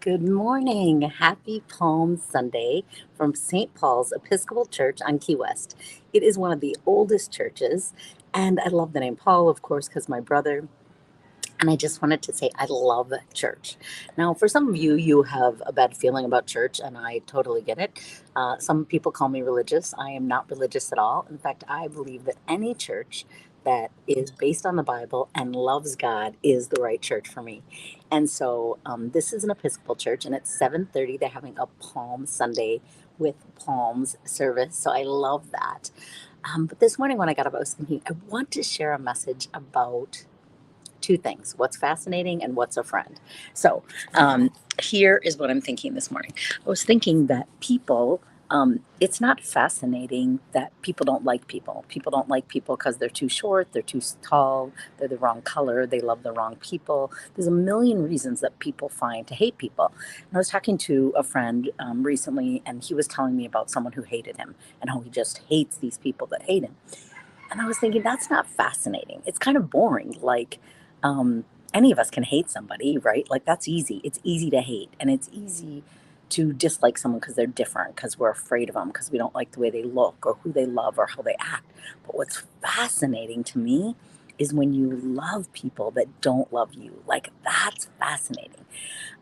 Good morning. Happy Palm Sunday from St. Paul's Episcopal Church on Key West. It is one of the oldest churches, and I love the name Paul, of course, because my brother. And I just wanted to say I love church. Now, for some of you, you have a bad feeling about church, and I totally get it. Some people call me religious. I am not religious at all. In fact, I believe that any church that is based on the Bible and loves God is the right church for me. And so, this is an Episcopal church, and at 7:30 they're having a Palm Sunday with Palms service. So I love that. But this morning when I got up, I was thinking I want to share a message about two things: what's fascinating and what's a friend. So, here is what I'm thinking this morning. I was thinking that it's not fascinating that people don't like people. People don't like people because they're too short, they're too tall, they're the wrong color, they love the wrong people. There's a million reasons that people find to hate people. And I was talking to a friend recently, and he was telling me about someone who hated him and how he just hates these people that hate him. And I was thinking, that's not fascinating. It's kind of boring. Like, um, any of us can hate somebody, right? Like, that's easy. It's easy to hate. And it's easy to dislike someone because they're different, because we're afraid of them, because we don't like the way they look or who they love or how they act. But what's fascinating to me is when you love people that don't love you. Like, that's fascinating.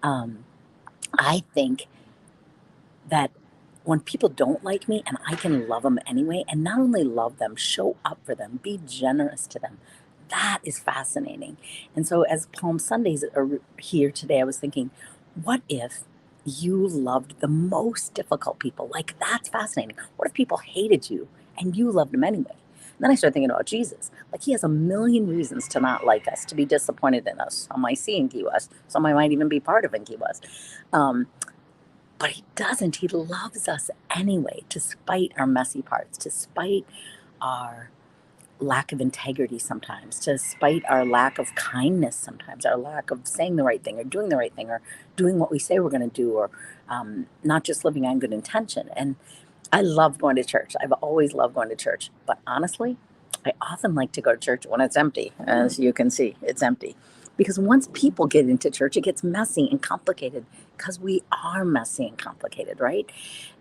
Um, I think that when people don't like me and I can love them anyway, and not only love them, show up for them, be generous to them, that is fascinating. And so, as Palm Sundays are here today, I was thinking, what if you loved the most difficult people? Like, that's fascinating. What if people hated you and you loved them anyway? And then I started thinking about Jesus. Like, he has a million reasons to not like us, to be disappointed in us. Some I see in Key West, some I might even be part of in Key West. Um, but he doesn't. He loves us anyway, despite our messy parts, despite our lack of integrity sometimes, despite our lack of kindness sometimes, our lack of saying the right thing or doing the right thing or doing what we say we're going to do, or not just living on good intention. And I love going to church. I've always loved going to church. But honestly, I often like to go to church when it's empty. As you can see, it's empty. Because once people get into church, it gets messy and complicated because we are messy and complicated, right?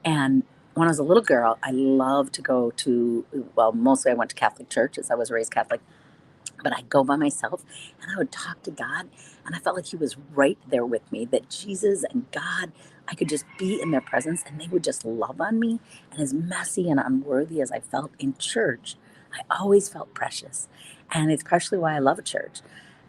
And when I was a little girl, I loved to go to, well, mostly I went to Catholic churches. I was raised Catholic, but I'd go by myself and I would talk to God. And I felt like He was right there with me, that Jesus and God, I could just be in their presence and they would just love on me. And as messy and unworthy as I felt in church, I always felt precious. And it's partially why I love church.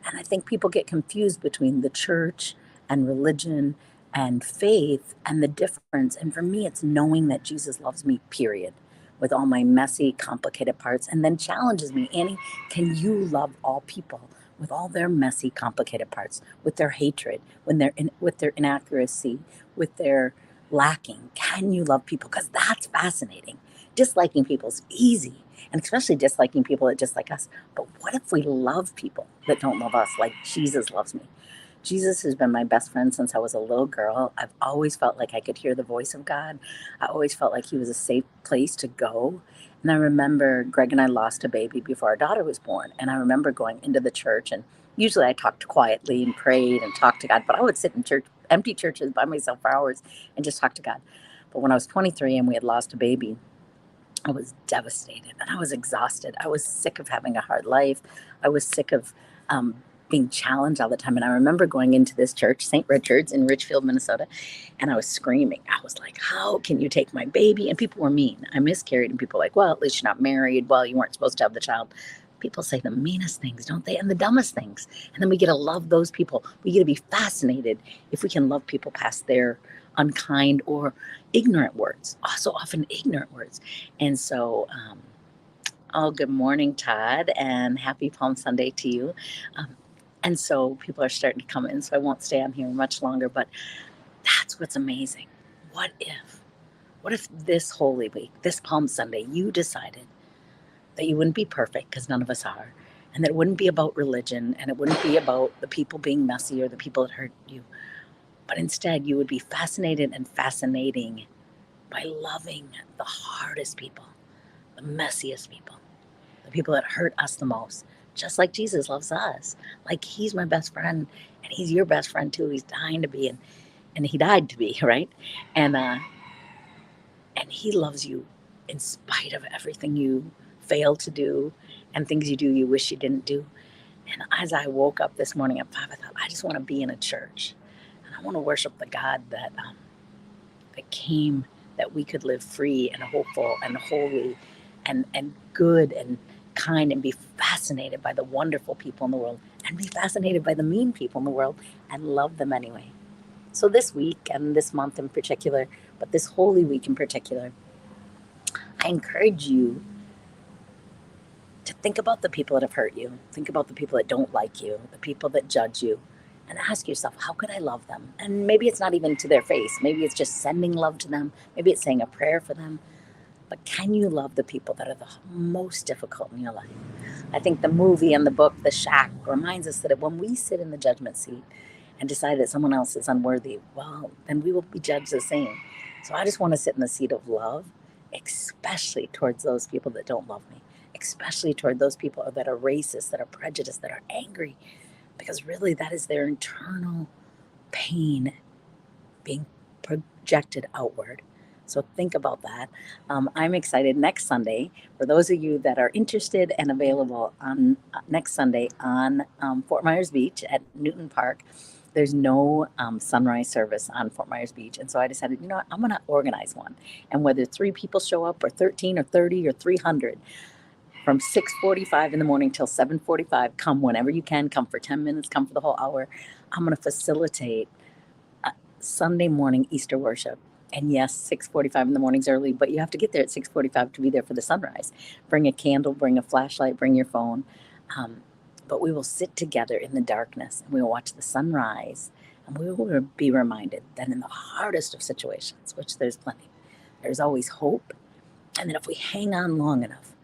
And I think people get confused between the church and religion and faith and the difference. And for me, it's knowing that Jesus loves me, period, with all my messy, complicated parts, and then challenges me, Annie, can you love all people with all their messy, complicated parts, with their hatred, with their inaccuracy, with their lacking? Can you love people? Because that's fascinating. Disliking people is easy, and especially disliking people that dislike us. But what if we love people that don't love us like Jesus loves me? Jesus has been my best friend since I was a little girl. I've always felt like I could hear the voice of God. I always felt like He was a safe place to go. And I remember Greg and I lost a baby before our daughter was born. And I remember going into the church, and usually I talked quietly and prayed and talked to God, but I would sit in church, empty churches by myself for hours and just talk to God. But when I was 23 and we had lost a baby, I was devastated and I was exhausted. I was sick of having a hard life. I was sick of being challenged all the time. And I remember going into this church, St. Richard's in Richfield, Minnesota, and I was screaming. I was like, how can you take my baby? And people were mean. I miscarried, and people were like, well, at least you're not married. Well, you weren't supposed to have the child. People say the meanest things, don't they? And the dumbest things. And then we get to love those people. We get to be fascinated if we can love people past their unkind or ignorant words, also often ignorant words. And so, oh, good morning, Todd, and happy Palm Sunday to you. Um, and so people are starting to come in, so I won't stay on here much longer, but that's what's amazing. What if, what if this Holy Week, this Palm Sunday, you decided that you wouldn't be perfect, because none of us are, and that it wouldn't be about religion, and it wouldn't be about the people being messy or the people that hurt you, but instead you would be fascinated and fascinating by loving the hardest people, the messiest people, the people that hurt us the most, just like Jesus loves us. Like, He's my best friend, and He's your best friend too. He's dying to be. And and he died to be, right? And he loves you in spite of everything you fail to do and things you do you wish you didn't do. And as I woke up this morning at 5, I thought, I just want to be in a church. And I want to worship the God that came that we could live free and hopeful and holy and good and kind and be fascinated by the wonderful people in the world and be fascinated by the mean people in the world and love them anyway. So this week and this month in particular, but this Holy Week in particular, I encourage you to think about the people that have hurt you. Think about the people that don't like you, the people that judge you, and ask yourself, how could I love them? And maybe it's not even to their face. Maybe it's just sending love to them. Maybe it's saying a prayer for them. But can you love the people that are the most difficult in your life? I think the movie and the book, The Shack, reminds us that when we sit in the judgment seat and decide that someone else is unworthy, well, then we will be judged the same. So I just want to sit in the seat of love, especially towards those people that don't love me, especially toward those people that are racist, that are prejudiced, that are angry, because really that is their internal pain being projected outward. So think about that. I'm excited next Sunday. For those of you that are interested and available on next Sunday on Fort Myers Beach at Newton Park, there's no sunrise service on Fort Myers Beach. And so I decided, you know what, I'm going to organize one. And whether 3 people show up or 13 or 30 or 300, from 6:45 in the morning till 7:45, come whenever you can, come for 10 minutes, come for the whole hour. I'm going to facilitate Sunday morning Easter worship. And yes, 6:45 in the morning's early, but you have to get there at 6:45 to be there for the sunrise. Bring a candle, bring a flashlight, bring your phone. But we will sit together in the darkness and we will watch the sunrise, and we will be reminded that in the hardest of situations, which there's plenty, there's always hope. And that if we hang on long enough,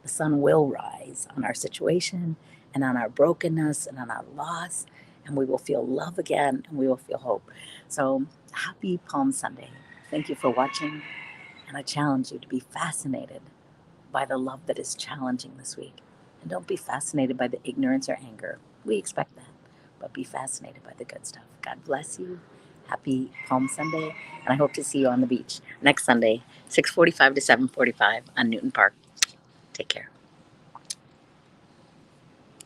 the sun will rise on our situation and on our brokenness and on our loss, and we will feel love again and we will feel hope. So happy Palm Sunday. Thank you for watching, and I challenge you to be fascinated by the love that is challenging this week. And don't be fascinated by the ignorance or anger. We expect that, but be fascinated by the good stuff. God bless you. Happy Palm Sunday, and I hope to see you on the beach next Sunday, 6:45 to 7:45 on Newton Park. Take care.